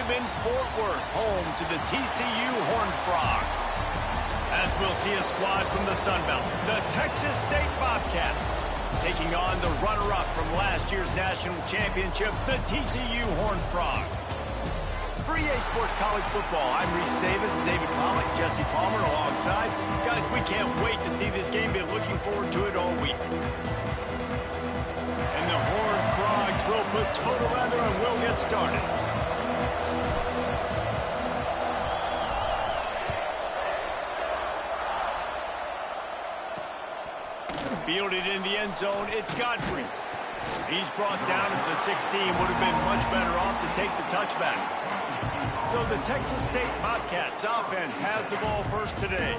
live in Fort Worth, home to the TCU Horned Frogs. As we'll see a squad from the Sun Belt, the Texas State Bobcats, taking on the runner-up from last year's national championship, the TCU Horned Frogs. For EA Sports College Football, I'm Reese Davis, David Pollock, Jesse Palmer alongside. Guys, we can't wait to see this game. Been looking forward to it all week. And the Horned Frogs will put total weather and we'll get started. Fielded in the end zone, it's Godfrey. He's brought down at the 16, would have been much better off to take the touchback. So the Texas State Bobcats offense has the ball first today.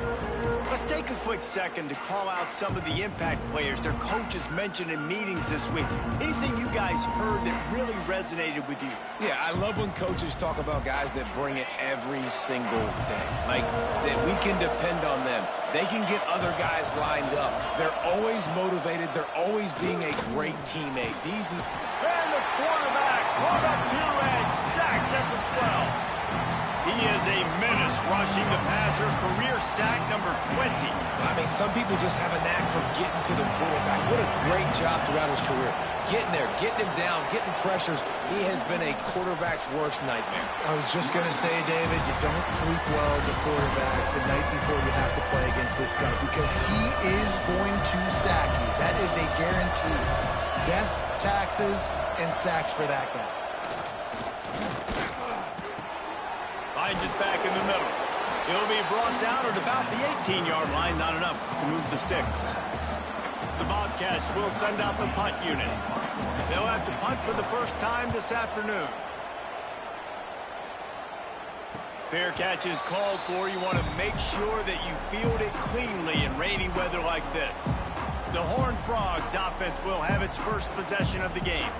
Let's take a quick second to call out some of the impact players their coaches mentioned in meetings this week. Anything you guys heard that really resonated with you? Yeah, I love when coaches talk about guys that bring it every single day. Like, that we can depend on them. They can get other guys lined up. They're always motivated. They're always being a great teammate. And the quarterback brought up two and sacked at the 12. He is a menace rushing the passer, career sack number 20. I mean, some people just have a knack for getting to the quarterback. What a great job throughout his career. Getting there, getting him down, getting pressures. He has been a quarterback's worst nightmare. I was just going to say, David, you don't sleep well as a quarterback the night before you have to play against this guy because he is going to sack you. That is a guarantee. Death, taxes, and sacks for that guy. Just back in the middle. He'll be brought down at about the 18-yard line. Not enough to move the sticks. The Bobcats will send out the punt unit. They'll have to punt for the first time this afternoon. Fair catch is called for. You want to make sure that you field it cleanly in rainy weather like this. The Horned Frogs offense will have its first possession of the game.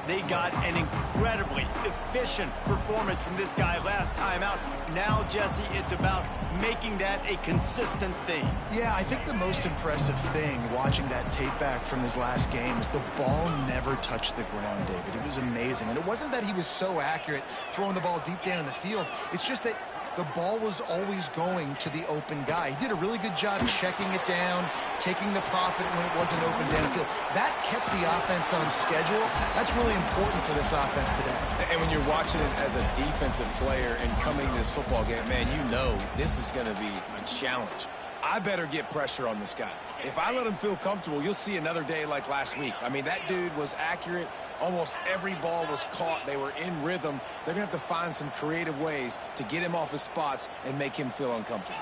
They got an incredibly efficient performance from this guy last time out. Now, Jesse, it's about making that a consistent thing. Yeah, I think the most impressive thing watching that tape back from his last game is the ball never touched the ground, David. It was amazing. And it wasn't that he was so accurate throwing the ball deep down the field. It's just that the ball was always going to the open guy. He did a really good job checking it down, taking the profit when it wasn't open downfield. That kept the offense on schedule. That's really important for this offense today. And when you're watching it as a defensive player and coming to this football game, man, you know this is going to be a challenge. I better get pressure on this guy. If I let him feel comfortable, you'll see another day like last week. I mean, that dude was accurate. Almost every ball was caught. They were in rhythm. They're going to have to find some creative ways to get him off his spots and make him feel uncomfortable.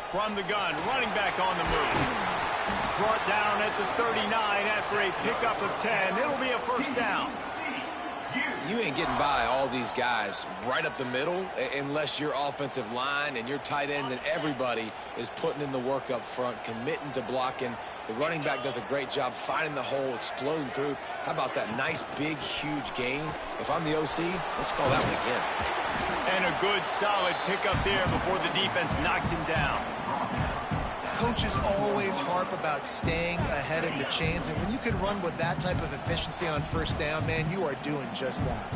From the gun, running back on the move. Brought down at the 39 after a pickup of 10. It'll be a first down. You ain't getting by all these guys right up the middle unless your offensive line and your tight ends and everybody is putting in the work up front, committing to blocking. The running back does a great job finding the hole, exploding through. How about that nice, big, huge gain? If I'm the OC, let's call that one again. And a good, solid pickup there before the defense knocks him down. Coaches always harp about staying ahead of the chains, and when you can run with that type of efficiency on first down, man, you are doing just that.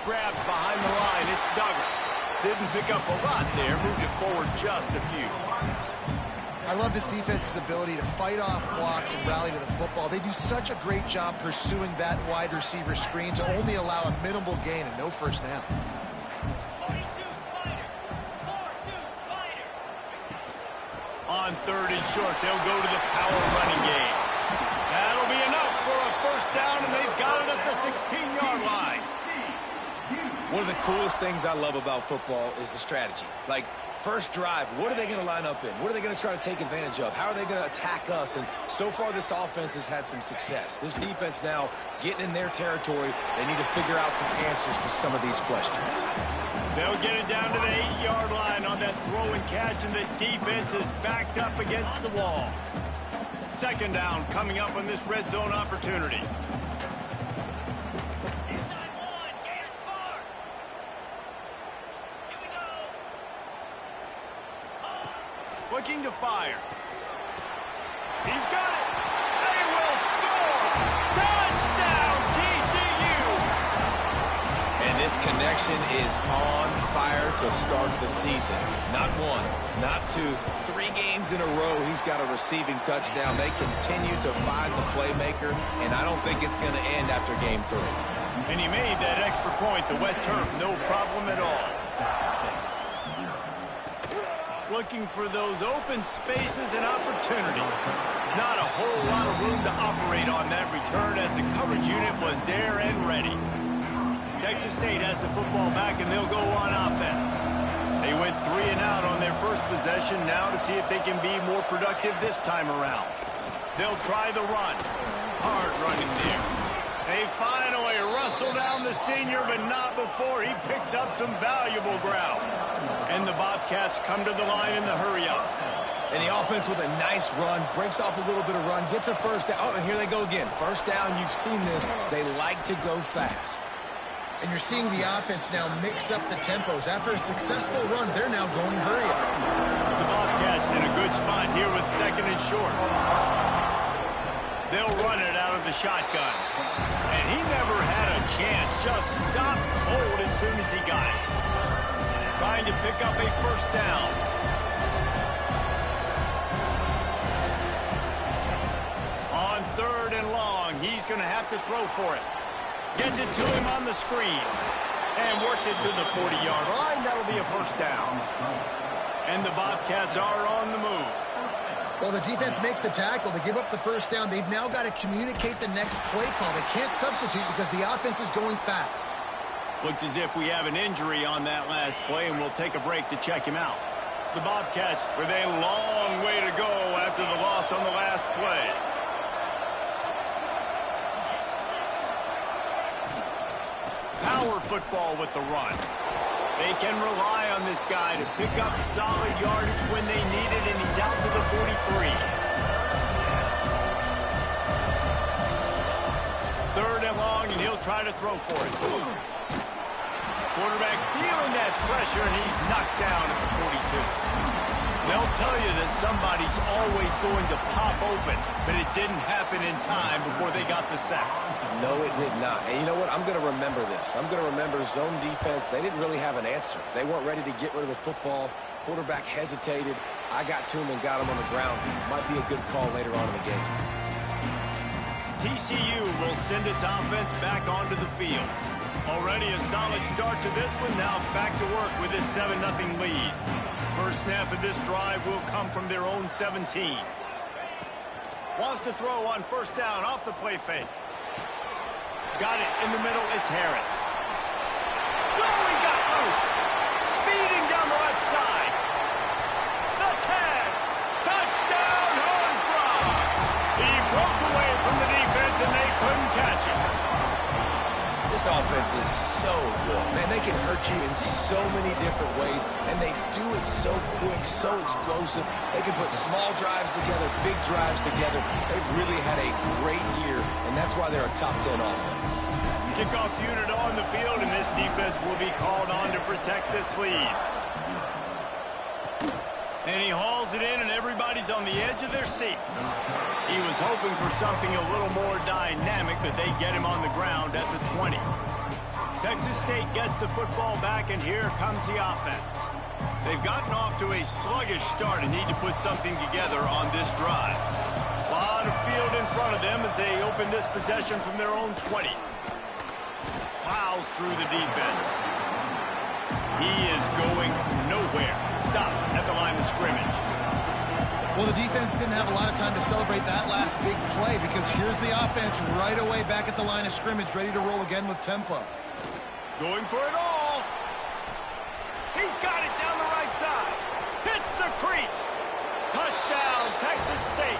Grabbed behind the line, it's Duggar. Didn't pick up a lot there, moved it forward just a few. I love this defense's ability to fight off blocks and rally to the football. They do such a great job pursuing that wide receiver screen to only allow a minimal gain and no first down. On third and short, they'll go to the power running game. That'll be enough for a first down, and they've got it at the 16-yard line. One of the coolest things I love about football is the strategy. Like, first drive, what are they going to line up in? What are they going to try to take advantage of? How are they going to attack us? And so far, this offense has had some success. This defense now getting in their territory. They need to figure out some answers to some of these questions. They'll get it down to the 8-yard line on that throw and catch, and the defense is backed up against the wall. Second down coming up on this red zone opportunity. Looking to fire. He's got it. They will score. Touchdown, TCU. And this connection is on fire to start the season. Not one, not two, 3 games in a row he's got a receiving touchdown. They continue to find the playmaker, and I don't think it's going to end after game 3. And he made that extra point, the wet turf, no problem at all. Looking for those open spaces and opportunity. Not a whole lot of room to operate on that return as the coverage unit was there and ready. Texas State has the football back, and they'll go on offense. They went 3 and out on their first possession, now to see if they can be more productive this time around. They'll try the run. Hard running there. They finally wrestle down the senior, but not before he picks up some valuable ground. And the Bobcats come to the line in the hurry-up. And the offense with a nice run, breaks off a little bit of run, gets a first down. Oh, and here they go again. First down, you've seen this. They like to go fast. And you're seeing the offense now mix up the tempos. After a successful run, they're now going hurry-up. The Bobcats in a good spot here with 2nd and short. They'll run it out of the shotgun. And he never had a chance. Just stopped cold as soon as he got it. Trying to pick up a first down. On 3rd and long, he's going to have to throw for it. Gets it to him on the screen. And works it to the 40-yard line. That'll be a first down. And the Bobcats are on the move. Well, the defense makes the tackle. They give up the first down. They've now got to communicate the next play call. They can't substitute because the offense is going fast. Looks as if we have an injury on that last play, and we'll take a break to check him out. The Bobcats with a long way to go after the loss on the last play. Power football with the run. They can rely on this guy to pick up solid yardage when they need it, and he's out to the 43. 3rd and long, and he'll try to throw for it. Quarterback feeling that pressure, and he's knocked down at the 42. They'll tell you that somebody's always going to pop open, but it didn't happen in time before they got the sack. No, it did not. And you know what? I'm going to remember this. I'm going to remember zone defense. They didn't really have an answer. They weren't ready to get rid of the football. Quarterback hesitated. I got to him and got him on the ground. Might be a good call later on in the game. TCU will send its offense back onto the field. Already a solid start to this one. Now back to work with this 7-0 lead. First snap of this drive will come from their own 17. Wants to throw on first down off the play fake. Got it in the middle. It's Harris. Oh, he got loose. Speeding down the left side. The tag. Touchdown, Horned Frog. He broke away from the defense, and they couldn't catch him. This offense is so good. Man, they can hurt you in so many different ways, and they do it so quick, so explosive. They can put small drives together, big drives together. They've really had a great year, and that's why they're a top 10 offense. Kickoff unit on the field, and this defense will be called on to protect this lead. And he hauls it in, and everybody's on the edge of their seats. He was hoping for something a little more dynamic, but they get him on the ground at the 20. Texas State gets the football back, and here comes the offense. They've gotten off to a sluggish start and need to put something together on this drive. A lot of field in front of them as they open this possession from their own 20. Plows through the defense. He is going nowhere. Stop at the line of scrimmage. Well, the defense didn't have a lot of time to celebrate that last big play because here's the offense right away back at the line of scrimmage, ready to roll again with tempo. Going for it all. He's got it down the right side. Hits the crease. Touchdown, Texas State.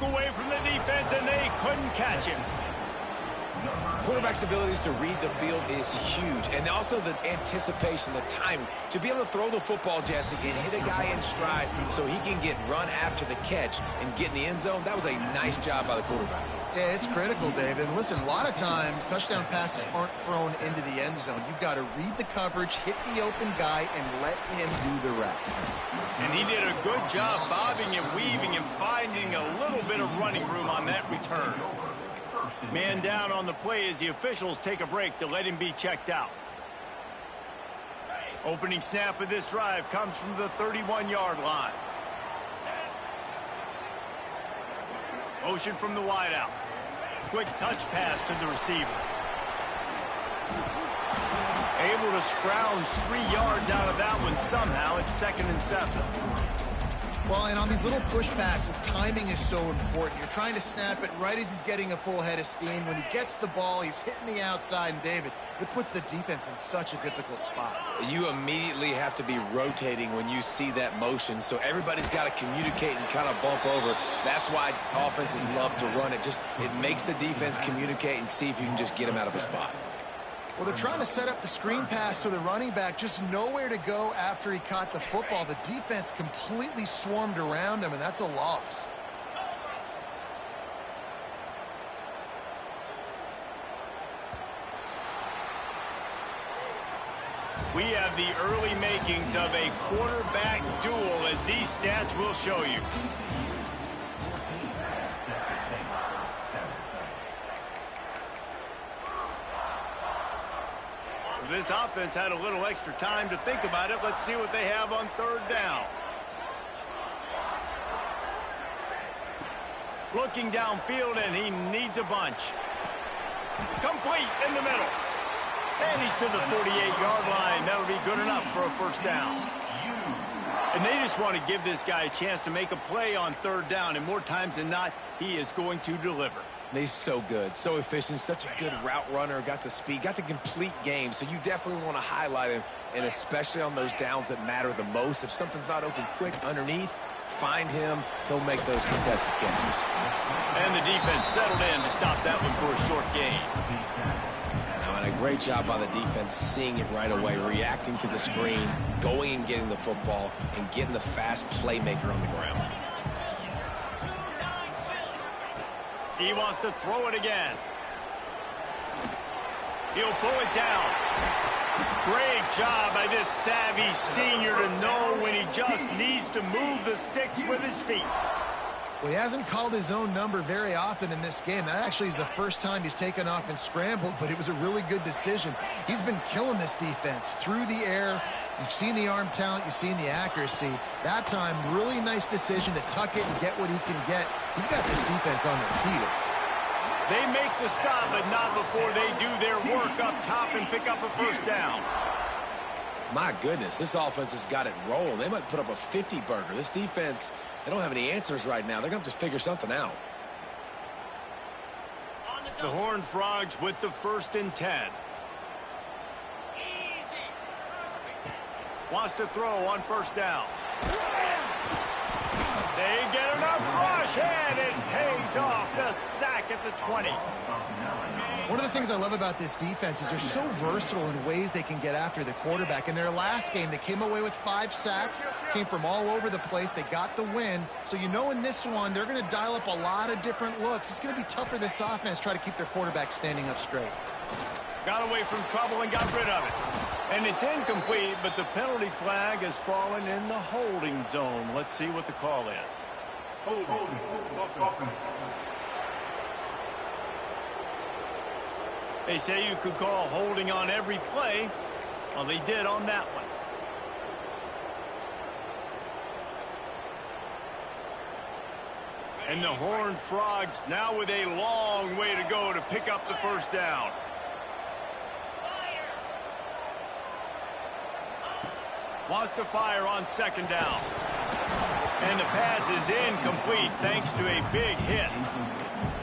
Away from the defense, and they couldn't catch him. Quarterback's abilities to read the field is huge, and also the anticipation, the timing. To be able to throw the football, Jesse, and hit a guy in stride so he can get run after the catch and get in the end zone, that was a nice job by the quarterback. Yeah, it's critical, David. And listen, a lot of times touchdown passes aren't thrown into the end zone. You've got to read the coverage, hit the open guy, and let him do the rest. And he did a good job bobbing and weaving and finding a little bit of running room on that return. Man down on the play as the officials take a break to let him be checked out. Opening snap of this drive comes from the 31-yard line. Motion from the wideout. Quick touch pass to the receiver. Able to scrounge 3 yards out of that one somehow. It's 2nd and 7. Well, and on these little push passes, timing is so important. You're trying to snap it right as he's getting a full head of steam. When he gets the ball, he's hitting the outside, and David, it puts the defense in such a difficult spot. You immediately have to be rotating when you see that motion, so everybody's got to communicate and kind of bump over. That's why offenses love to run it. It makes the defense communicate and see if you can just get him out of a spot. Well, they're trying to set up the screen pass to the running back, just nowhere to go after he caught the football. The defense completely swarmed around him, and that's a loss. We have the early makings of a quarterback duel, as these stats will show you. This offense had a little extra time to think about it. Let's see what they have on 3rd down. Looking downfield, and he needs a bunch. Complete in the middle. And he's to the 48-yard line. That'll be good enough for a 1st down. And they just want to give this guy a chance to make a play on 3rd down. And more times than not, he is going to deliver. He's so good, so efficient, such a good route runner, got the speed, got the complete game, so you definitely want to highlight him, and especially on those downs that matter the most. If something's not open quick underneath, find him, he'll make those contested catches. And the defense settled in to stop that one for a short gain. Now, and a great job by the defense seeing it right away, reacting to the screen, going and getting the football, and getting the fast playmaker on the ground. He wants to throw it again. He'll pull it down. Great job by this savvy senior to know when he just needs to move the sticks with his feet. Well, he hasn't called his own number very often in this game. That actually is the first time he's taken off and scrambled, but it was a really good decision. He's been killing this defense through the air. You've seen the arm talent, you've seen the accuracy. That time, really nice decision to tuck it and get what he can get. He's got this defense on their heels. They make the stop, but not before they do their work up top and pick up a 1st down. My goodness, this offense has got it rolling. They might put up a 50-burger. This defense, they don't have any answers right now. They're going to have to figure something out. The Horned Frogs with the 1st and 10. Wants to throw on 1st down. They get enough rush, and it pays off the sack at the 20. One of the things I love about this defense is they're so versatile in ways they can get after the quarterback. In their last game, they came away with 5 sacks, came from all over the place. They got the win. So you know in this one, they're going to dial up a lot of different looks. It's going to be tough for this offense to try to keep their quarterback standing up straight. Got away from trouble and got rid of it. And it's incomplete, but the penalty flag has fallen in the holding zone. Let's see what the call is. Holding. They say you could call holding on every play. Well, they did on that one. And the Horned Frogs now with a long way to go to pick up the 1st down. Wants to fire on 2nd down. And the pass is incomplete thanks to a big hit.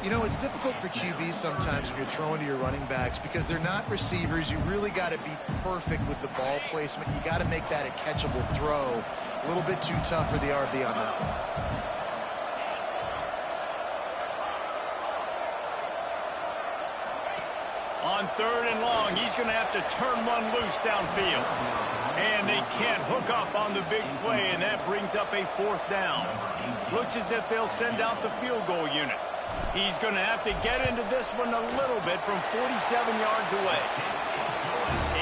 You know, it's difficult for QBs sometimes when you're throwing to your running backs because they're not receivers. You really got to be perfect with the ball placement. You got to make that a catchable throw. A little bit too tough for the RB on that one. On 3rd and long, he's going to have to turn one loose downfield. And they can't hook up on the big play, and that brings up a 4th down. Looks as if they'll send out the field goal unit. He's going to have to get into this one a little bit from 47 yards away.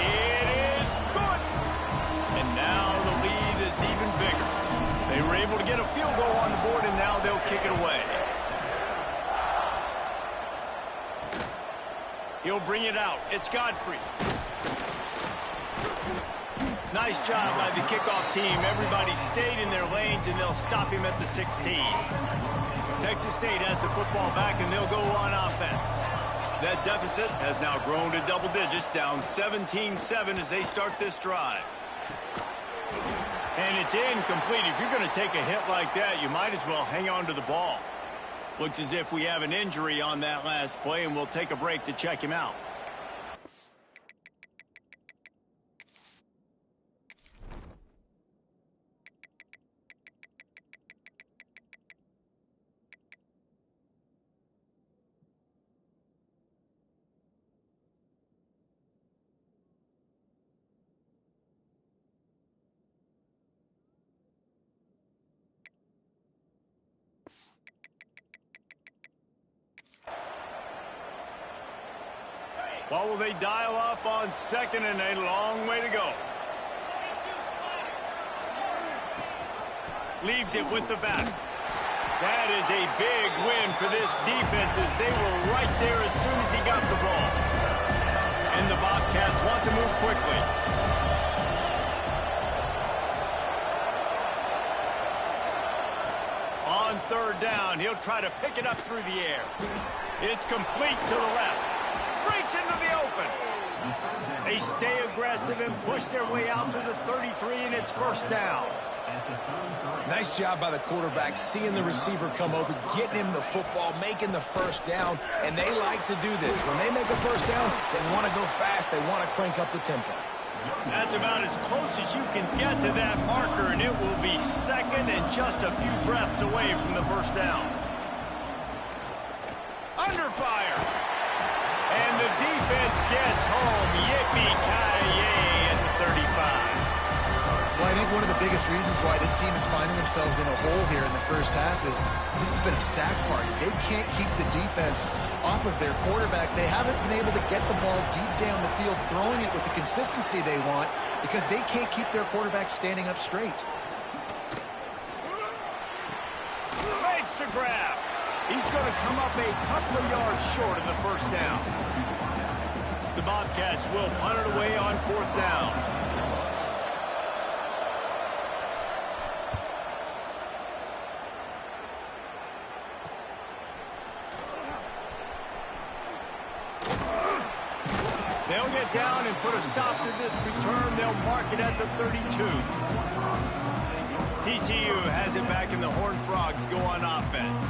It is good. And now the lead is even bigger. They were able to get a field goal on the board, and now they'll kick it away. He'll bring it out. It's Godfrey. Nice job by the kickoff team. Everybody stayed in their lanes, and they'll stop him at the 16. Texas State has the football back, and they'll go on offense. That deficit has now grown to double digits, down 17-7 as they start this drive. And it's incomplete. If you're going to take a hit like that, you might as well hang on to the ball. Looks as if we have an injury on that last play, and we'll take a break to check him out. What will they dial up on 2nd and a long way to go? Leaves it with the back. That is a big win for this defense as they were right there as soon as he got the ball. And the Bobcats want to move quickly. On 3rd down, he'll try to pick it up through the air. It's complete to the left. Breaks into the open. They stay aggressive and push their way out to the 33, and it's 1st down. Nice job by the quarterback, seeing the receiver come open, getting him the football, making the 1st down, and they like to do this. When they make a 1st down, they want to go fast. They want to crank up the tempo. That's about as close as you can get to that marker, and it will be 2nd and just a few breaths away from the 1st down. Under fire. And the defense gets home. Yippee-ki-yay at the 35. Well, I think one of the biggest reasons why this team is finding themselves in a hole here in the 1st half is this has been a sack party. They can't keep the defense off of their quarterback. They haven't been able to get the ball deep down the field, throwing it with the consistency they want because they can't keep their quarterback standing up straight. Makes the grab. He's going to come up a couple of yards short of the 1st down. The Bobcats will punt it away on 4th down. They'll get down and put a stop to this return. They'll mark it at the 32. TCU has it back, and the Horned Frogs go on offense.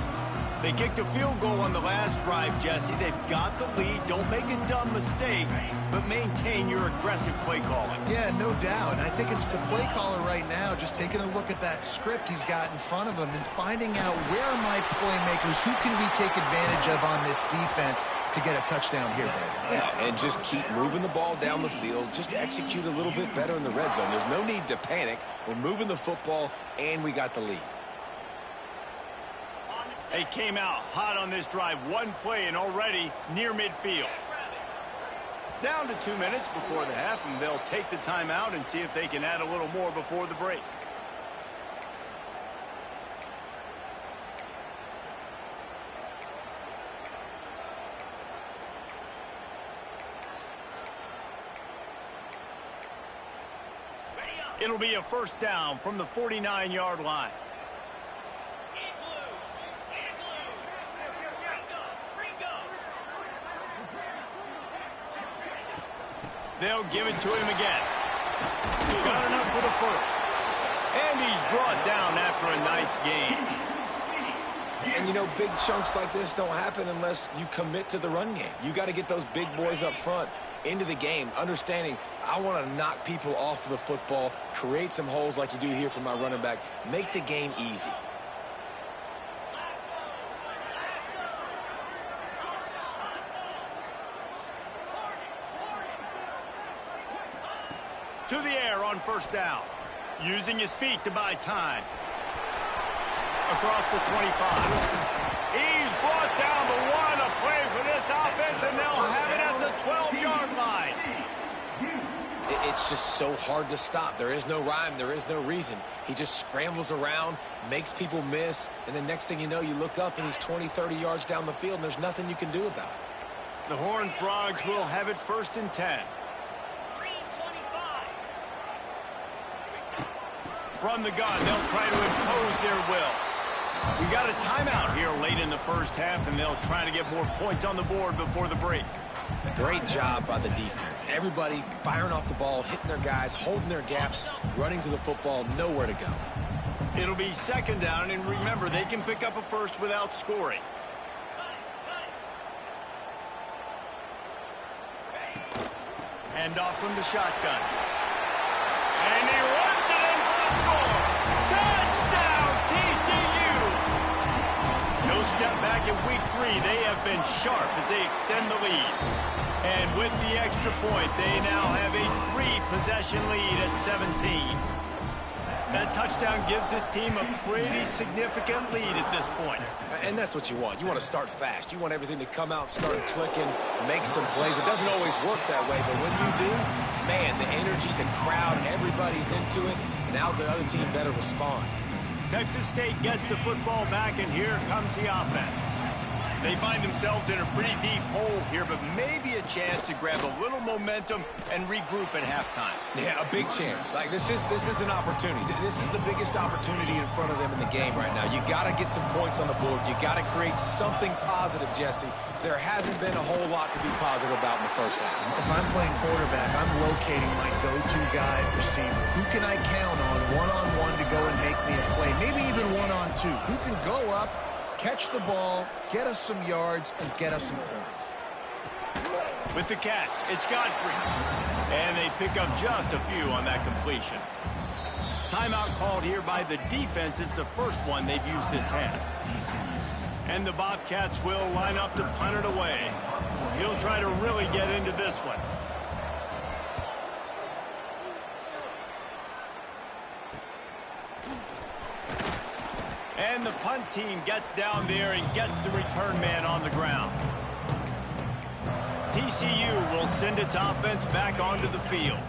They kicked a field goal on the last drive, Jesse. They've got the lead. Don't make a dumb mistake, but maintain your aggressive play calling. Yeah, no doubt. And I think it's the play caller right now just taking a look at that script he's got in front of him and finding out where are my playmakers, who can we take advantage of on this defense to get a touchdown here, David. Yeah, and just keep moving the ball down the field. Just execute a little bit better in the red zone. There's no need to panic. We're moving the football, and we got the lead. They came out hot on this drive. One play and already near midfield. Down to 2 minutes before the half, and they'll take the timeout and see if they can add a little more before the break. It'll be a 1st down from the 49-yard line. They'll give it to him again. He got enough for the 1st. And he's brought down after a nice gain. And, you know, big chunks like this don't happen unless you commit to the run game. You got to get those big boys up front into the game, understanding I want to knock people off the football, create some holes like you do here for my running back, make the game easy. to the air on first down. Using his feet to buy time. Across the 25. He's brought down the one. A play for this offense, and they'll have it at the 12-yard line. It's just so hard to stop. There is no rhyme. There is no reason. He just scrambles around, makes people miss, and then next thing you know, you look up and he's 20, 30 yards down the field, and there's nothing you can do about it. The Horned Frogs will have it 1st and 10. From the gun, they'll try to impose their will. We got a timeout here late in the first half, and they'll try to get more points on the board before the break. Great job by the defense. Everybody firing off the ball, hitting their guys, holding their gaps, running to the football, nowhere to go. It'll be 2nd down, and remember, they can pick up a first without scoring. Hand off from the shotgun. And he runs it in for a score. Touchdown, TCU! No step back in week 3. They have been sharp as they extend the lead. And with the extra point, they now have a 3-possession lead at 17. That touchdown gives this team a pretty significant lead at this point. And that's what you want. You want to start fast. You want everything to come out, start clicking, make some plays. It doesn't always work that way, but when you do, man, the energy, the crowd, everybody's into it. Now the other team better respond. Texas State gets the football back, and here comes the offense. They find themselves in a pretty deep hole here, but maybe a chance to grab a little momentum and regroup at halftime. Yeah, a big chance. Like this is an opportunity. This is the biggest opportunity in front of them in the game right now. You got to get some points on the board. You got to create something positive, Jesse. There hasn't been a whole lot to be positive about in the first half. If I'm playing quarterback, I'm locating my go-to guy receiver. Who can I count on one-on-one to go and make me a play? Maybe even one-on-two. Who can go up, catch the ball, get us some yards, and get us some points. With the catch, it's Godfrey. And they pick up just a few on that completion. Timeout called here by the defense. It's the first one they've used this half. And the Bobcats will line up to punt it away. He'll try to really get into this one. And the punt team gets down there and gets the return man on the ground. TCU will send its offense back onto the field.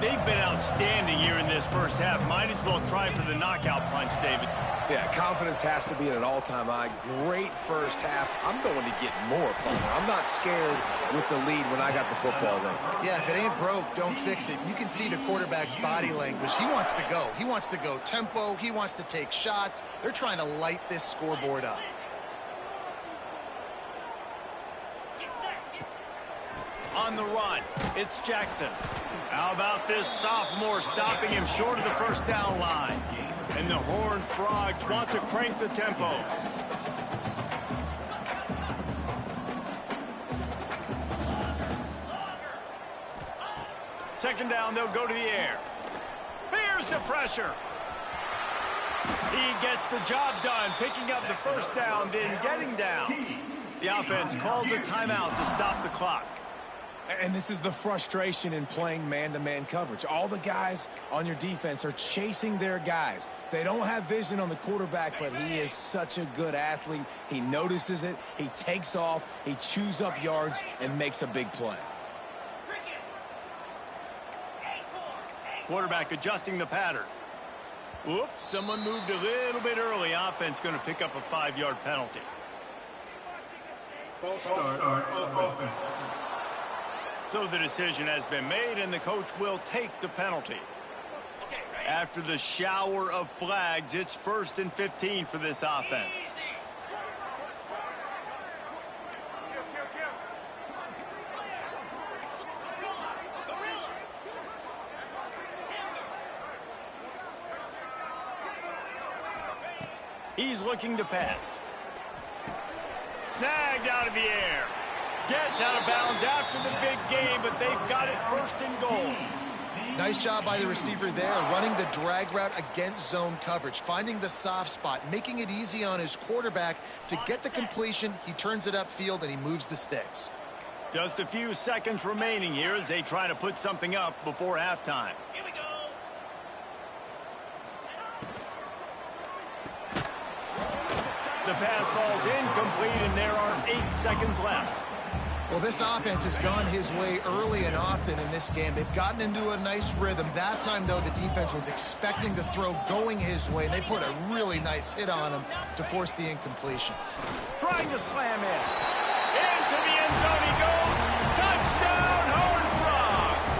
They've been outstanding here in this first half. Might as well try for the knockout punch, David. Yeah, confidence has to be at an all-time high. Great first half. I'm going to get more, partner. I'm not scared with the lead when I got the football late. Yeah, if it ain't broke, don't fix it. You can see the quarterback's body language. He wants to go. He wants to go tempo. He wants to take shots. They're trying to light this scoreboard up. On the run, it's Jackson. How about this sophomore stopping him short of the first down line? And the Horned Frogs want to crank the tempo. Second down, they'll go to the air. Here's the pressure. He gets the job done, picking up the first down, then getting down. The offense calls a timeout to stop the clock. And this is the frustration in playing man-to-man coverage. All the guys on your defense are chasing their guys. They don't have vision on the quarterback, but he is such a good athlete. He notices it, he takes off, he chews up yards, and makes a big play. Quarterback adjusting the pattern. Whoops, someone moved a little bit early. Offense going to pick up a 5-yard penalty. False start of offense. So the decision has been made, and the coach will take the penalty. After the shower of flags, it's 1st and 15 for this offense. He's looking to pass. Snagged out of the air. Gets out of bounds after the big game, but they've got it 1st and goal. Nice job by the receiver there, running the drag route against zone coverage, finding the soft spot, making it easy on his quarterback to get the completion. He turns it upfield, and he moves the sticks. Just a few seconds remaining here as they try to put something up before halftime. Here we go. The pass falls incomplete, and there are 8 seconds left. Well, this offense has gone his way early and often in this game. They've gotten into a nice rhythm. That time, though, the defense was expecting the throw going his way. They put a really nice hit on him to force the incompletion. Trying to slam in. Into the end zone he goes. Touchdown, Horned Frogs!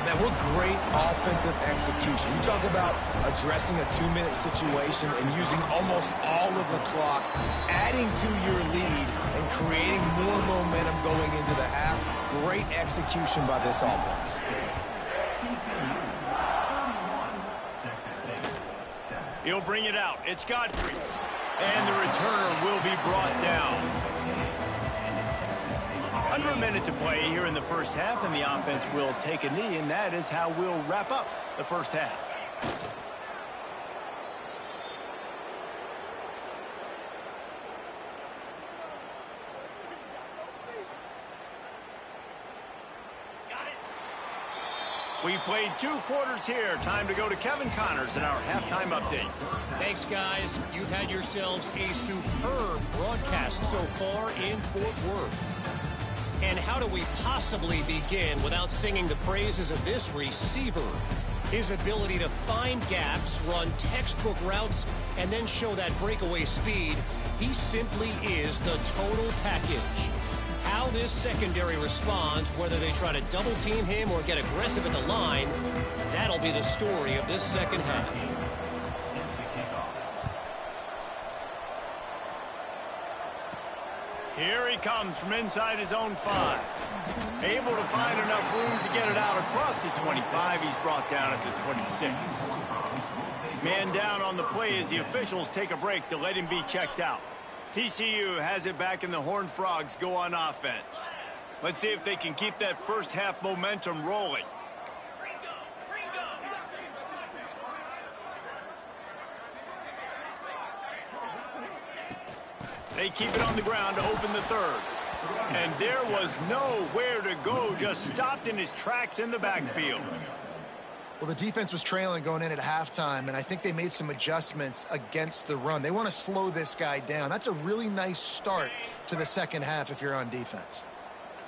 Man, what great offensive execution. You talk about addressing a 2-minute situation and using almost all of the clock, adding to your lead, and creating more momentum going into the half. Great execution by this offense. He'll bring it out. It's Godfrey. And the returner will be brought down. Under a minute to play here in the first half, and the offense will take a knee, and that is how we'll wrap up the first half. We've played 2 quarters here. Time to go to Kevin Connors in our halftime update. Thanks, guys. You've had yourselves a superb broadcast so far in Fort Worth. And how do we possibly begin without singing the praises of this receiver? His ability to find gaps, run textbook routes, and then show that breakaway speed. He simply is the total package. How this secondary responds, whether they try to double-team him or get aggressive at the line, that'll be the story of this second half. Here he comes from inside his own 5. Able to find enough room to get it out across the 25. He's brought down at the 26. Man down on the play as the officials take a break to let him be checked out. TCU has it back, and the Horned Frogs go on offense. Let's see if they can keep that first half momentum rolling. They keep it on the ground to open the third. And there was nowhere to go, just stopped in his tracks in the backfield. Well, the defense was trailing going in at halftime, and I think they made some adjustments against the run. They want to slow this guy down. That's a really nice start to the second half if you're on defense.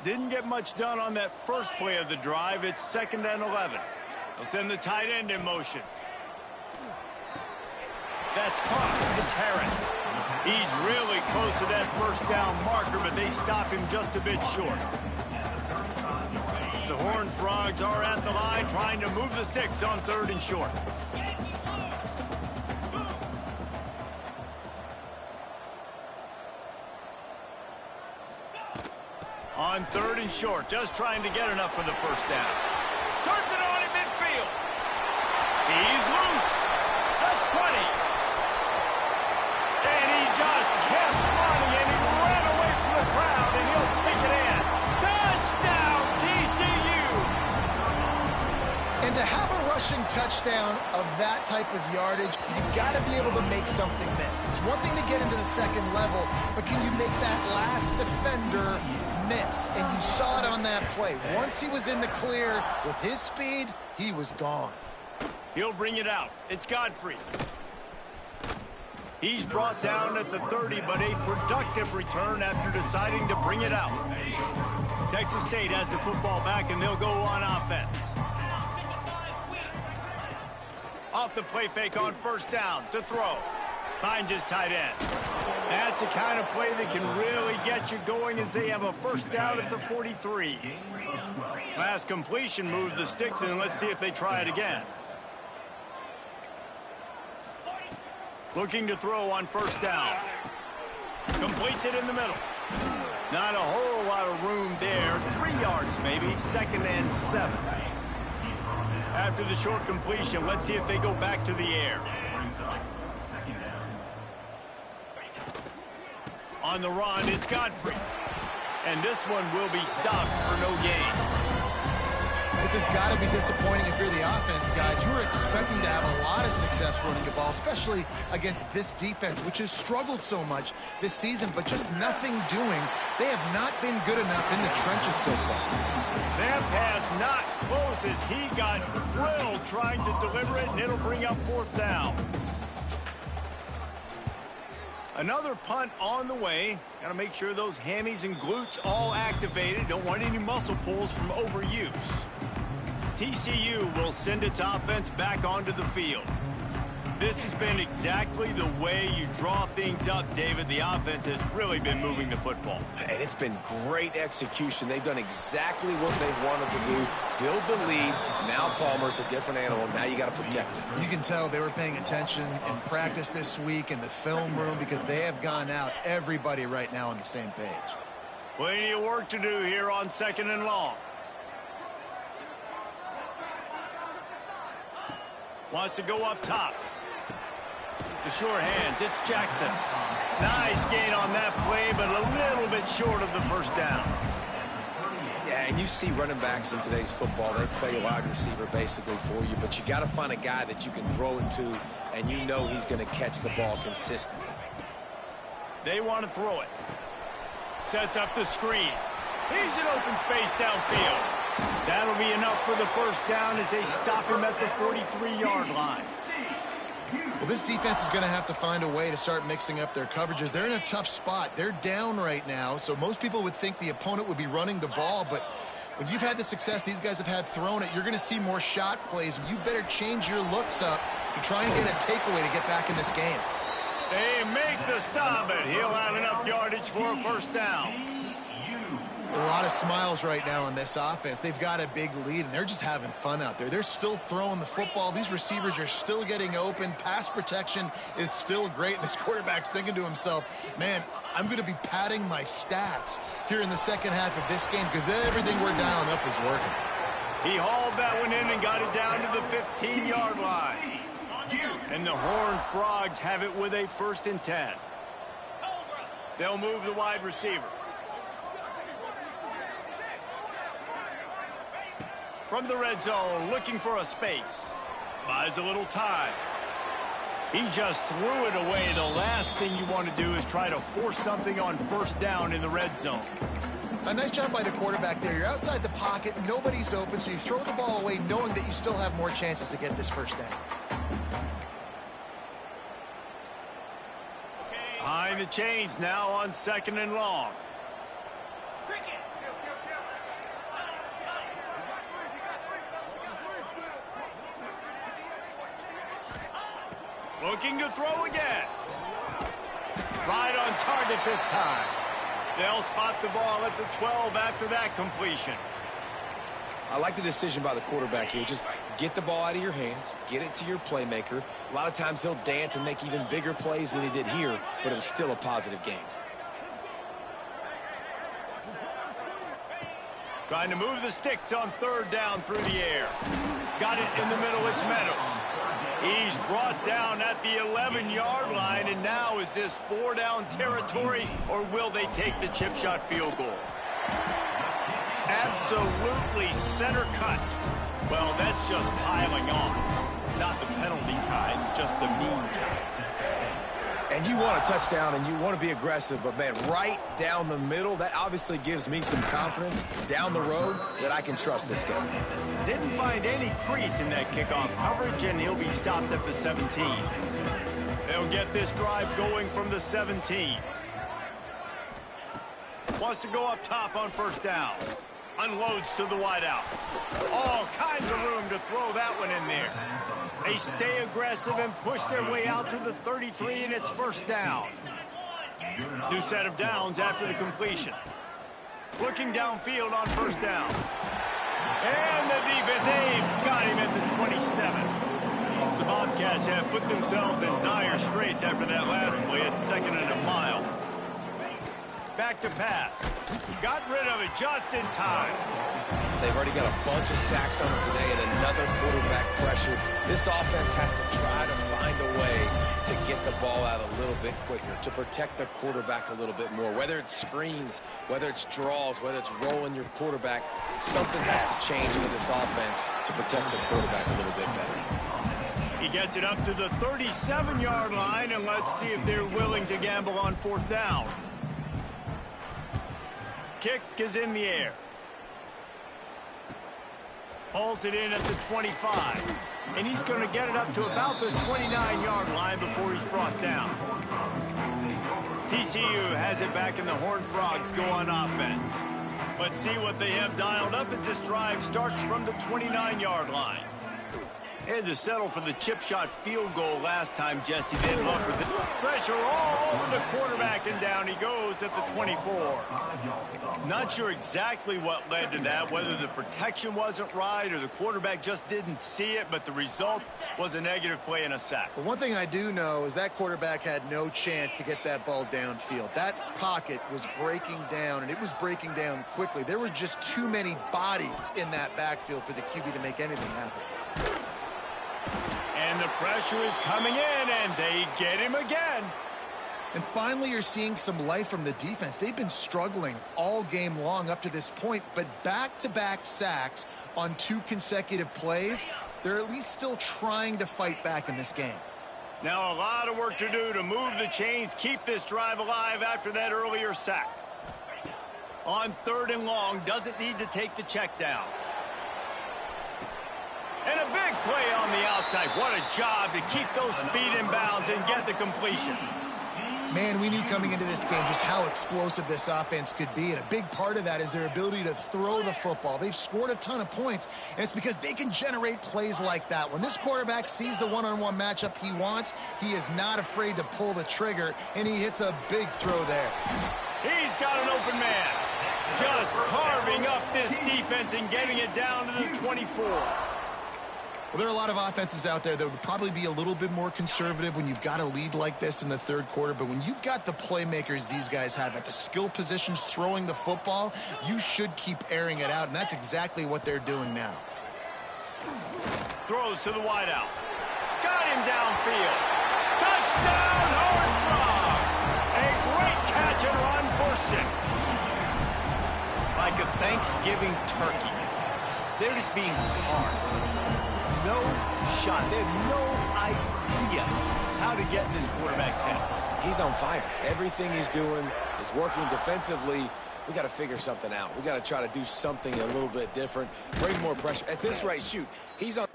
Didn't get much done on that first play of the drive. It's 2nd and 11. They'll send the tight end in motion. That's caught. It's Harris. He's really close to that first down marker, but they stop him just a bit short. The Horned Frogs are at the line trying to move the sticks on 3rd and short. On 3rd and short, just trying to get enough for the first down. Turns it on in midfield. He's loose. The 20. And he just kept running, and he ran away from the crowd, and he'll take it in. Touchdown, TCU! And to have a rushing touchdown of that type of yardage, you've got to be able to make something miss. It's one thing to get into the second level, but can you make that last defender miss? And you saw it on that play. Once he was in the clear with his speed, he was gone. He'll bring it out. It's Godfrey. He's brought down at the 30, but a productive return after deciding to bring it out. Texas State has the football back, and they'll go on offense. Off the play fake on first down to throw. Finds his tight end. That's the kind of play that can really get you going as they have a first down at the 43. Last completion moved the sticks, and let's see if they try it again. Looking to throw on first down. Completes it in the middle. Not a whole lot of room there. 3 yards maybe. 2nd and 7. After the short completion, let's see if they go back to the air. On the run, it's Godfrey. And this one will be stopped for no gain. This has got to be disappointing if you're the offense, guys. You were expecting to have a lot of success running the ball, especially against this defense, which has struggled so much this season, but just nothing doing. They have not been good enough in the trenches so far. That pass not close as he got drilled trying to deliver it, and it'll bring up fourth down. Another punt on the way. Got to make sure those hammies and glutes all activated. Don't want any muscle pulls from overuse. TCU will send its offense back onto the field. This has been exactly the way you draw things up, David. The offense has really been moving the football. And it's been great execution. They've done exactly what they've wanted to do. Build the lead. Now Palmer's a different animal. Now you got to protect him. You can tell they were paying attention in practice this week in the film room because they have gone out, everybody right now on the same page. Plenty of work to do here on 2nd and long. Wants to go up top. The sure hands, it's Jackson. Nice gain on that play, but a little bit short of the first down. Yeah, and you see running backs in today's football, they play wide receiver basically for you, but you got to find a guy that you can throw into, and you know he's going to catch the ball consistently. They want to throw it. Sets up the screen. He's in open space downfield. That'll be enough for the first down as they stop him at the 43-yard line. Well, this defense is going to have to find a way to start mixing up their coverages. They're in a tough spot. They're down right now, so most people would think the opponent would be running the ball, but when you've had the success these guys have had throwing it, you're going to see more shot plays, and you better change your looks up to try and get a takeaway to get back in this game. They make the stop, but he'll have enough yardage for a first down. A lot of smiles right now on this offense. They've got a big lead, and they're just having fun out there. They're still throwing the football. These receivers are still getting open. Pass protection is still great. And this quarterback's thinking to himself, man, I'm going to be padding my stats here in the second half of this game because everything we're dialing up is working. He hauled that one in and got it down to the 15-yard line. And the Horned Frogs have it with a 1st and 10. They'll move the wide receiver. From the red zone, looking for a space. Buys a little time. He just threw it away. The last thing you want to do is try to force something on first down in the red zone. A nice job by the quarterback there. You're outside the pocket, nobody's open, so you throw the ball away knowing that you still have more chances to get this first down. Behind the chains now on 2nd and long. Looking to throw again. Right on target this time. They'll spot the ball at the 12 after that completion. I like the decision by the quarterback here. Just get the ball out of your hands, get it to your playmaker. A lot of times he'll dance and make even bigger plays than he did here, but it was still a positive game. Trying to move the sticks on 3rd down through the air. Got it in the middle, it's Meadows. He's brought down at the 11-yard line, and now is this 4-down territory, or will they take the chip shot field goal? Absolutely center cut. Well, that's just piling on. Not the penalty kind, just the mean kind. And you want a touchdown and you want to be aggressive, but man, right down the middle, that obviously gives me some confidence down the road that I can trust this guy. Didn't find any crease in that kickoff coverage, and he'll be stopped at the 17. They'll get this drive going from the 17. Wants to go up top on first down. Unloads to the wideout. All kinds of room to throw that one in there. They stay aggressive and push their way out to the 33, and it's first down. New set of downs after the completion. Looking downfield on first down. And the defense, they've got him at the 27. The Bobcats have put themselves in dire straits after that last play at 2nd and a mile. Back to pass. Got rid of it just in time. They've already got a bunch of sacks on them today and another quarterback pressure. This offense has to try to find a way to get the ball out a little bit quicker, to protect the quarterback a little bit more. Whether it's screens, whether it's draws, whether it's rolling your quarterback, something has to change for this offense to protect the quarterback a little bit better. He gets it up to the 37-yard line, and let's see if they're willing to gamble on 4th down. Kick is in the air. Hauls it in at the 25. And he's going to get it up to about the 29-yard line before he's brought down. TCU has it back, and the Horned Frogs go on offense. Let's see what they have dialed up as this drive starts from the 29-yard line. They had to settle for the chip shot field goal last time. Jesse didn't look for the pressure all over the quarterback, and down he goes at the 24. Not sure exactly what led to that, whether the protection wasn't right or the quarterback just didn't see it, but the result was a negative play and a sack. But one thing I do know is that quarterback had no chance to get that ball downfield. That pocket was breaking down, and it was breaking down quickly. There were just too many bodies in that backfield for the QB to make anything happen. And the pressure is coming in, and they get him again. And finally, you're seeing some life from the defense. They've been struggling all game long up to this point, but back-to-back sacks on 2 consecutive plays, they're at least still trying to fight back in this game. Now a lot of work to do to move the chains, keep this drive alive after that earlier sack. On 3rd and long, doesn't need to take the check down. And a big play on the outside. What a job to keep those feet in bounds and get the completion. Man, we knew coming into this game just how explosive this offense could be, and a big part of that is their ability to throw the football. They've scored a ton of points, and it's because they can generate plays like that. When this quarterback sees the one-on-one matchup he wants, he is not afraid to pull the trigger, and he hits a big throw there. He's got an open man. Just carving up this defense and getting it down to the 24. Well, there are a lot of offenses out there that would probably be a little bit more conservative when you've got a lead like this in the 3rd quarter. But when you've got the playmakers these guys have at the skill positions throwing the football, you should keep airing it out. And that's exactly what they're doing now. Throws to the wideout. Got him downfield. Touchdown, Horned Frogs. A great catch and run for 6. Like a Thanksgiving turkey. They're just being carved. No shot. They have no idea how to get in this quarterback's head. He's on fire. Everything he's doing is working defensively. We got to figure something out. We got to try to do something a little bit different. Bring more pressure. At this rate, shoot. He's on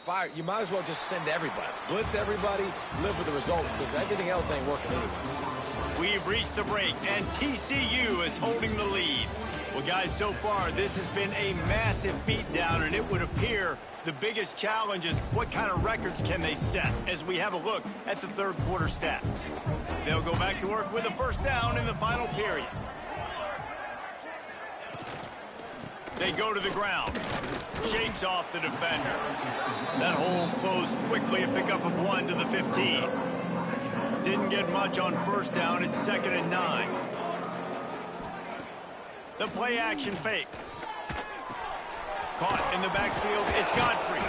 fire. You might as well just send everybody. Blitz everybody, live with the results, because everything else ain't working anyways. We've reached the break, and TCU is holding the lead. Well, guys, so far, this has been a massive beatdown, and it would appear the biggest challenge is what kind of records can they set as we have a look at the 3rd quarter stats. They'll go back to work with a 1st down in the final period. They go to the ground. Shakes off the defender. That hole closed quickly, a pickup of 1 to the 15. Didn't get much on 1st down. It's 2nd and 9. The play action fake. Caught in the backfield. It's Godfrey.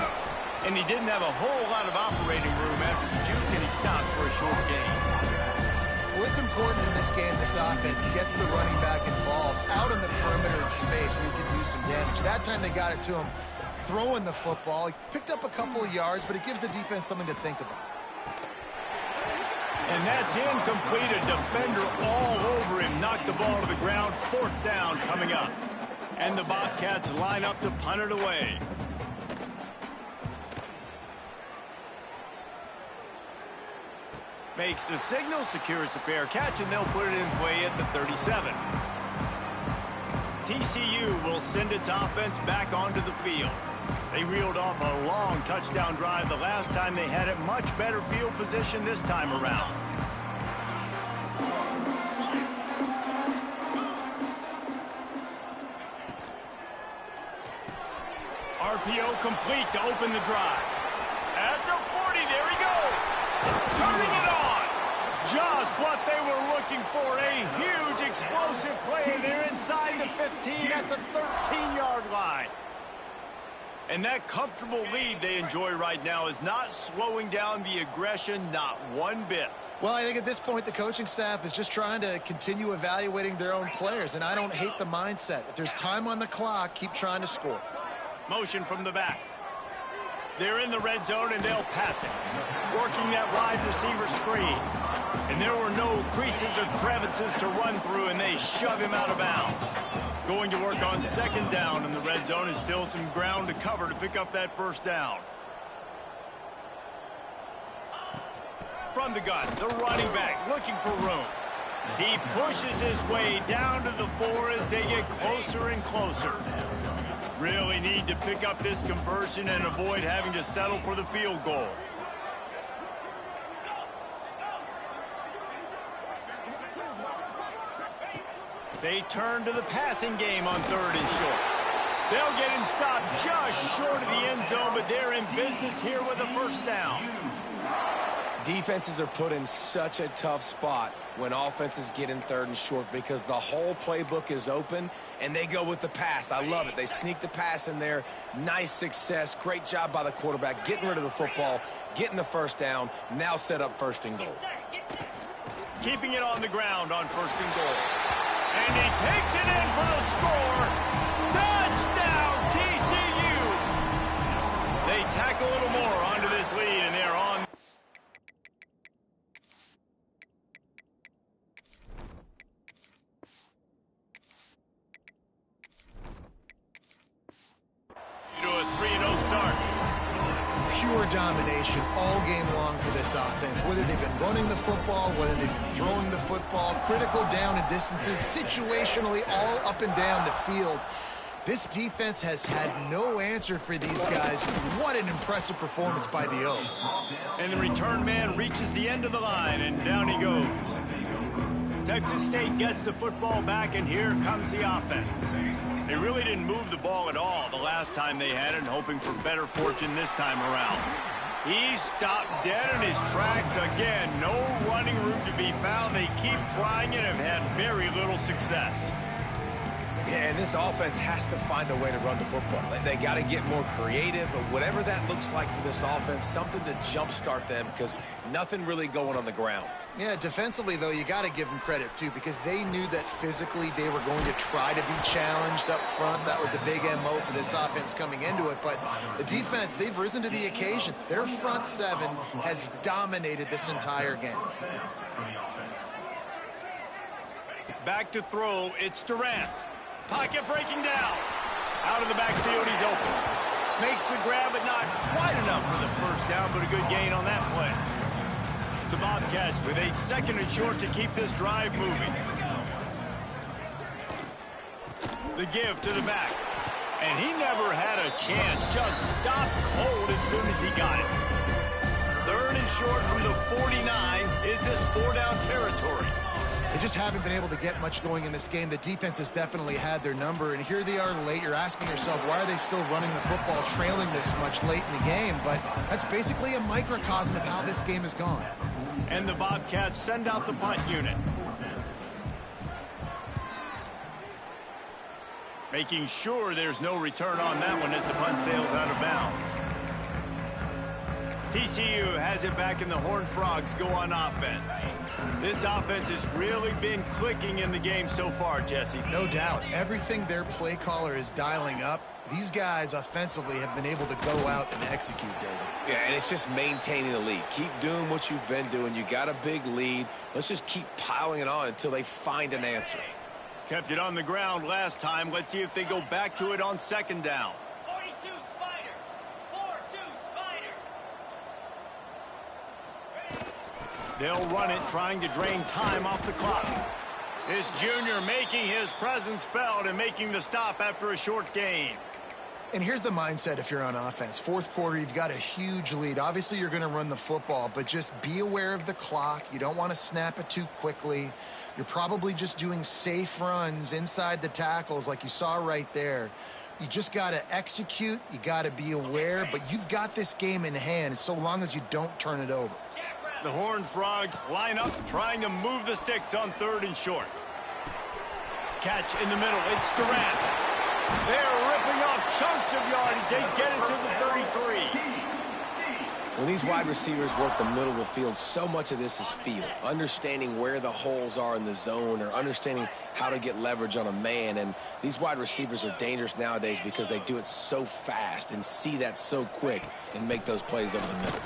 And he didn't have a whole lot of operating room after the juke, and he stopped for a short gain. Well, it's important in this game this offense gets the running back involved out in the perimeter in space where you can do some damage. That time they got it to him throwing the football. He picked up a couple of yards, but it gives the defense something to think about. And that's incomplete. A defender all over him. Knocked the ball to the ground. 4th down coming up. And the Bobcats line up to punt it away. Makes the signal, secures the fair catch, and they'll put it in play at the 37. TCU will send its offense back onto the field. They reeled off a long touchdown drive the last time they had it. Much better field position this time around. RPO complete to open the drive. At the 40, there he goes. Turning it on. Just what they were looking for. A huge explosive play, and they're inside the 15 at the 13-yard line. And that comfortable lead they enjoy right now is not slowing down the aggression, not one bit. Well, I think at this point the coaching staff is just trying to continue evaluating their own players, and I don't hate the mindset. If there's time on the clock, keep trying to score. Motion from the back. They're in the red zone, and they'll pass it. Working that wide receiver screen. And there were no creases or crevices to run through, and they shove him out of bounds. Going to work on second down in the red zone is still some ground to cover to pick up that first down. From the gun, the running back looking for room. He pushes his way down to the 4 as they get closer and closer. Really need to pick up this conversion and avoid having to settle for the field goal. They turn to the passing game on 3rd and short. They'll get him stopped just short of the end zone, but they're in business here with a first down. Defenses are put in such a tough spot when offenses get in 3rd and short because the whole playbook is open and they go with the pass. I love it. They sneak the pass in there. Nice success. Great job by the quarterback getting rid of the football, getting the first down, now set up 1st and goal. Keeping it on the ground on 1st and goal. And he takes it in for the score. Touchdown, TCU. They tack a little more onto this lead, and they're on. To a 3-0 start. Pure domination all game long for this offense. Whether they've been running the football, whether they've been throwing the football, critical down and distances, situationally all up and down the field. This defense has had no answer for these guys. What an impressive performance by the O. And the return man reaches the end of the line, and down he goes. Texas State gets the football back, and here comes the offense. They really didn't move the ball at all the last time they had it, hoping for better fortune this time around. He stopped dead in his tracks again. No running room to be found. They keep trying and have had very little success. Yeah, and this offense has to find a way to run the football. They got to get more creative, or whatever that looks like for this offense, something to jumpstart them because nothing really going on the ground. Yeah, defensively, though, you got to give them credit, too, because they knew that physically they were going to try to be challenged up front. That was a big MO for this offense coming into it. But the defense, they've risen to the occasion. Their front 7 has dominated this entire game. Back to throw, it's Durant. Pocket breaking down. Out of the backfield, he's open. Makes the grab, but not quite enough for the first down, but a good gain on that play. The Bobcats with a 2nd and short to keep this drive moving. The give to the back. And he never had a chance. Just stopped cold as soon as he got it. 3rd and short from the 49. Is this 4-down territory? They just haven't been able to get much going in this game. The defense has definitely had their number, and here they are late. You're asking yourself, why are they still running the football, trailing this much late in the game? But that's basically a microcosm of how this game has gone. And the Bobcats send out the punt unit. Making sure there's no return on that one as the punt sails out of bounds. TCU has it back, and the Horned Frogs go on offense. This offense has really been clicking in the game so far, Jesse. No doubt. Everything their play caller is dialing up, these guys offensively have been able to go out and execute, David. Yeah, and it's just maintaining the lead. Keep doing what you've been doing. You got a big lead. Let's just keep piling it on until they find an answer. Kept it on the ground last time. Let's see if they go back to it on 2nd down. 42 Spider. 4-2 Spider. They'll run it, trying to drain time off the clock. This junior making his presence felt and making the stop after a short gain. And here's the mindset if you're on offense. 4th quarter, you've got a huge lead. Obviously, you're going to run the football, but just be aware of the clock. You don't want to snap it too quickly. You're probably just doing safe runs inside the tackles like you saw right there. You just got to execute. You got to be aware, but you've got this game in hand so long as you don't turn it over. The Horned Frogs line up, trying to move the sticks on 3rd and short. Catch in the middle. It's Durant. They're ripping off chunks of yardage. They get it to the 33. When these wide receivers work the middle of the field, so much of this is feel. Understanding where the holes are in the zone or understanding how to get leverage on a man. And these wide receivers are dangerous nowadays because they do it so fast and see that so quick and make those plays over the middle.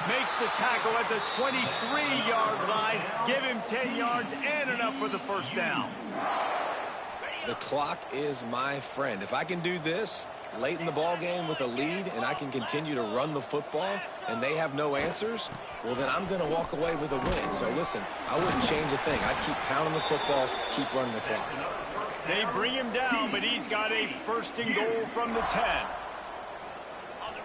Makes the tackle at the 23-yard line. Give him 10 yards and enough for the first down. The clock is my friend. If I can do this late in the ball game with a lead and I can continue to run the football and they have no answers, well, then I'm going to walk away with a win. So listen, I wouldn't change a thing. I'd keep pounding the football, keep running the clock. They bring him down, but he's got a 1st and goal from the 10.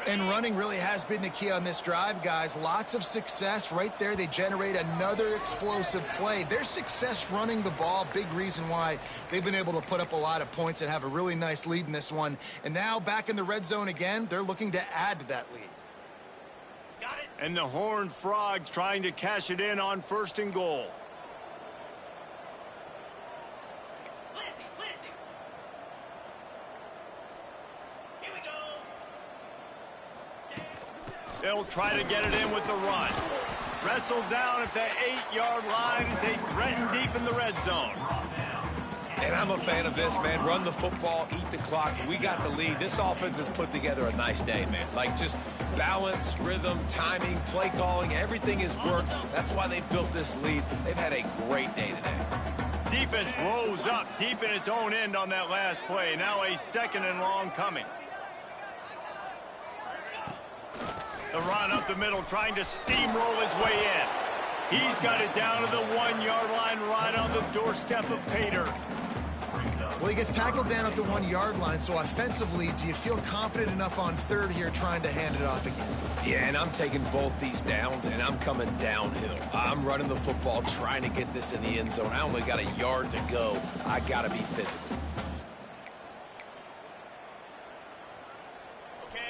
And running really has been the key on this drive, guys. Lots of success right there. They generate another explosive play. Their success running the ball, big reason why they've been able to put up a lot of points and have a really nice lead in this one. And now back in the red zone again, they're looking to add to that lead. And the Horned Frogs trying to cash it in on 1st and goal. They'll try to get it in with the run. Wrestled down at the 8-yard line as they threaten deep in the red zone. And I'm a fan of this, man. Run the football, eat the clock. We got the lead. This offense has put together a nice day, man. Like just balance, rhythm, timing, play calling, everything has worked. That's why they built this lead. They've had a great day today. Defense rose up deep in its own end on that last play. Now a 2nd and long coming. The run up the middle, trying to steamroll his way in. He's got it down to the 1-yard line, right on the doorstep of Pater. Well, he gets tackled down at the 1-yard line, so offensively, do you feel confident enough on 3rd here trying to hand it off again? Yeah, and I'm taking both these downs, and I'm coming downhill. I'm running the football, trying to get this in the end zone. I only got a yard to go. I got to be physical.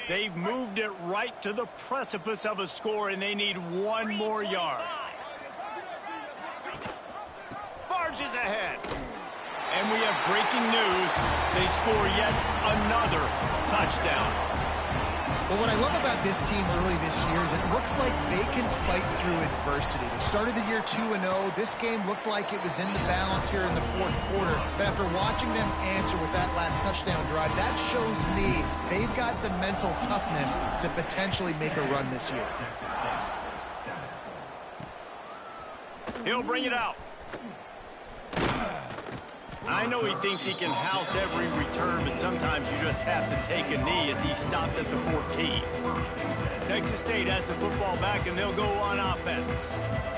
They've moved it right to the precipice of a score, and they need 1 more yard. Barges ahead. And we have breaking news. They score yet another touchdown. Well, what I love about this team early this year is it looks like they can fight through adversity. They started the year 2-0. This game looked like it was in the balance here in the 4th quarter. But after watching them answer with that last touchdown drive, that shows me they've got the mental toughness to potentially make a run this year. He'll bring it out. I know he thinks he can house every return, but sometimes you just have to take a knee as he stopped at the 14. Texas State has the football back, and they'll go on offense.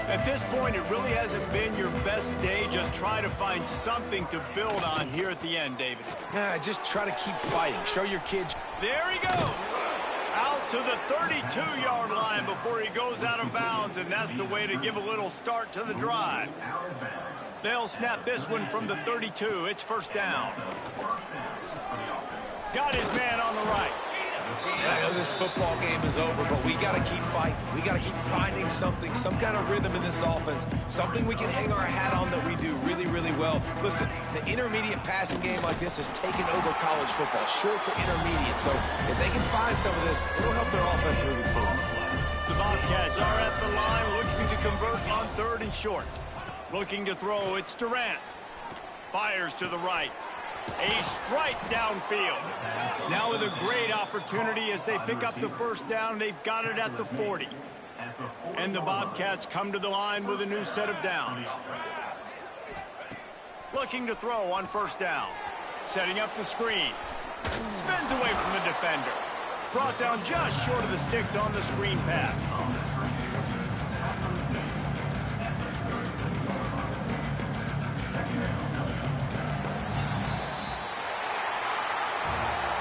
At this point, it really hasn't been your best day. Just try to find something to build on here at the end, David. Yeah, just try to keep fighting. Show your kids. There he goes. Out to the 32-yard line before he goes out of bounds, and that's the way to give a little start to the drive. They'll snap this one from the 32. It's 1st down. Got his man on the right. And I know this football game is over, but we got to keep fighting. We got to keep finding something, some kind of rhythm in this offense, something we can hang our hat on that we do really, really well. Listen, the intermediate passing game like this has taken over college football, short to intermediate. So if they can find some of this, it'll help their offense moving forward. The Bobcats are at the line looking to convert on 3rd and short. Looking to throw, it's Durant. Fires to the right. A strike downfield. Now with a great opportunity as they pick up the 1st down. They've got it at the 40. And the Bobcats come to the line with a new set of downs. Looking to throw on 1st down. Setting up the screen. Spins away from the defender. Brought down just short of the sticks on the screen pass.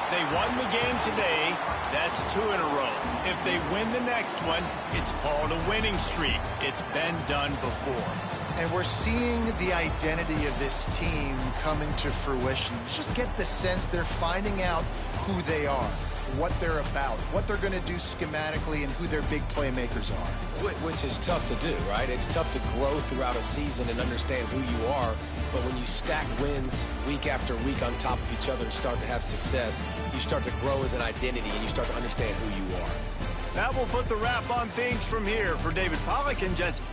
They won the game today. That's 2 in a row. If they win the next one, it's called a winning streak. It's been done before. And we're seeing the identity of this team coming to fruition. You just get the sense they're finding out who they are. what they're about, what they're going to do schematically, and who their big playmakers are. Which is tough to do, right? It's tough to grow throughout a season and understand who you are, but when you stack wins week after week on top of each other and start to have success, you start to grow as an identity and you start to understand who you are. That will put the wrap on things from here for David Pollack and Jesse.